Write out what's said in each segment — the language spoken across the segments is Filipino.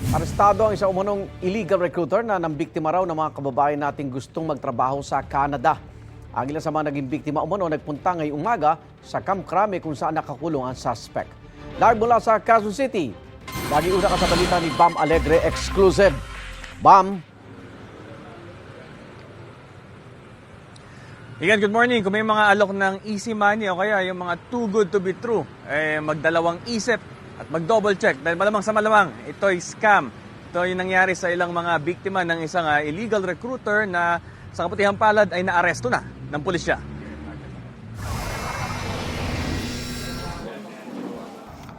Arestado ang isang umunong illegal recruiter na nambiktima raw ng mga kababayan nating gustong magtrabaho sa Canada. Ang ilan sa mga naging biktima umano nagpunta ngayong umaga sa Camp Crame kung saan nakakulong ang suspect. Live mula sa Quezon City, lagi una ka sa balita ni Bam Alegre Exclusive. Bam! Igan, good morning. Kung may mga alok ng easy money o kaya yung mga too good to be true, magdalawang isip at mag-double check dahil malamang sa malamang, ito'y scam. Ito yung nangyari sa ilang mga biktima ng isang illegal recruiter na sa kaputihang palad ay naaresto na ng pulisya.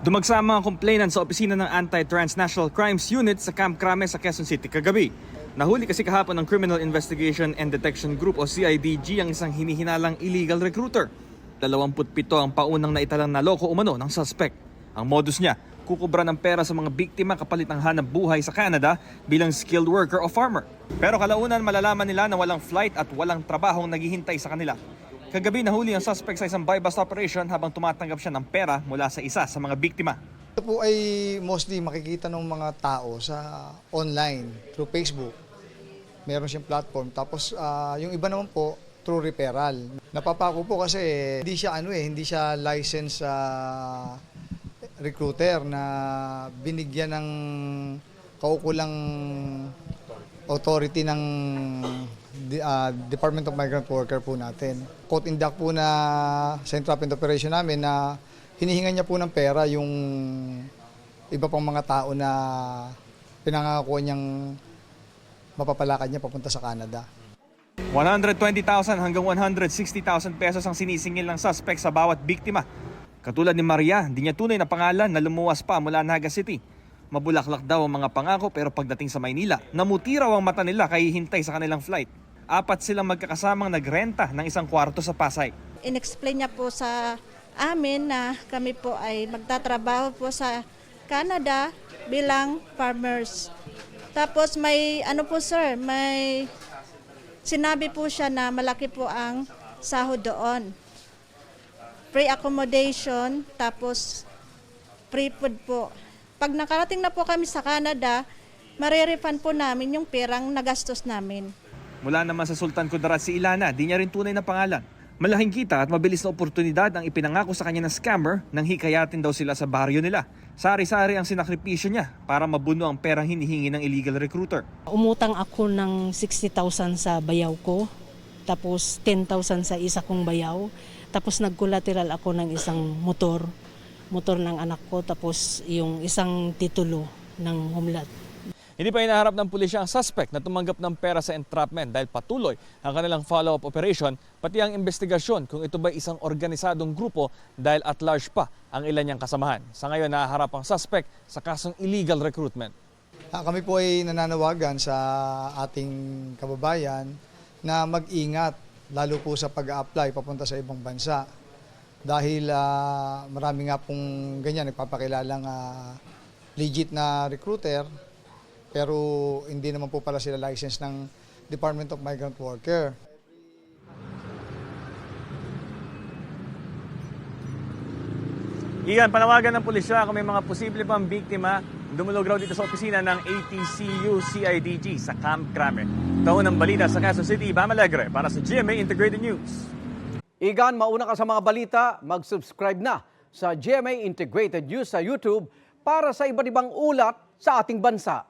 Dumagsa ang mga complainant sa opisina ng Anti-Transnational Crimes Unit sa Camp Crame sa Quezon City kagabi. Nahuli kasi kahapon ng Criminal Investigation and Detection Group o CIDG ang isang hinihinalang illegal recruiter. 27 ang paunang naitalang naloko umano ng suspect. Ang modus niya, kukubra ng pera sa mga biktima kapalit ng hanap buhay sa Canada bilang skilled worker o farmer. Pero kalaunan malalaman nila na walang flight at walang trabahong naghihintay sa kanila. Kagabi nahuli ang suspect sa isang buy-bust operation habang tumatanggap siya ng pera mula sa isa sa mga biktima. Ito po ay mostly makikita ng mga tao sa online, through Facebook. Meron siyang platform. Tapos yung iba naman po, through referral. Napapako po kasi hindi siya licensed recruiter na binigyan ng kaukulang authority ng Department of Migrant Worker po natin. Caught in the act po na sa entrapment operation namin na hinihingan niya po ng pera yung iba pang mga tao na pinangako niyang mapapalakad niya papunta sa Canada. 120,000 hanggang 160,000 pesos ang sinisingil ng suspect sa bawat biktima. Katulad ni Maria, hindi niya tunay na pangalan na lumuwas pa mula Naga City. Mabulaklak daw ang mga pangako pero pagdating sa Maynila, namuti raw ang mata nila kaya hintay sa kanilang flight. 4 silang magkakasamang nagrenta ng isang kwarto sa Pasay. In-explain niya po sa amin na kami po ay magtatrabaho po sa Canada bilang farmers. Tapos may sinabi po siya na malaki po ang sahod doon. Free accommodation, tapos free food po. Pag nakarating na po kami sa Canada, marirefund po namin yung perang nagastos namin. Mula naman sa Sultan Kudarat si Ilana, di niya rin tunay na pangalan. Malaking kita at mabilis na oportunidad ang ipinangako sa kanya ng scammer nang hikayatin daw sila sa baryo nila. Sari-sari ang sinakripisyo niya para mabuno ang perang hinihingi ng illegal recruiter. Umutang ako ng 60,000 sa bayaw ko, tapos 10,000 sa isa kong bayaw. Tapos nag-collateral ako ng isang motor ng anak ko, tapos yung isang titulo ng homeland. Hindi pa hinaharap ng pulisya ang suspect na tumanggap ng pera sa entrapment dahil patuloy ang kanilang follow-up operation, pati ang investigasyon kung ito ba isang organisadong grupo dahil at large pa ang ilan niyang kasamahan. Sa ngayon, nahaharap ang suspect sa kasong illegal recruitment. Kami po ay nananawagan sa ating kababayan na mag-ingat, lalo po sa pag-a-apply papunta sa ibang bansa. Dahil marami nga pong ganyan, nagpapakilalang legit na recruiter, pero hindi naman po pala sila licensed ng Department of Migrant Worker. Iyan, panawagan ng pulisya kung may mga posible pang biktima, dumulog raw dito sa opisina ng ATCU CIDG sa Camp Crame. Taon ng balita sa Quezon City, Bam Alegre para sa GMA Integrated News. Igan, mauna ka sa mga balita, mag-subscribe na sa GMA Integrated News sa YouTube para sa iba't ibang ulat sa ating bansa.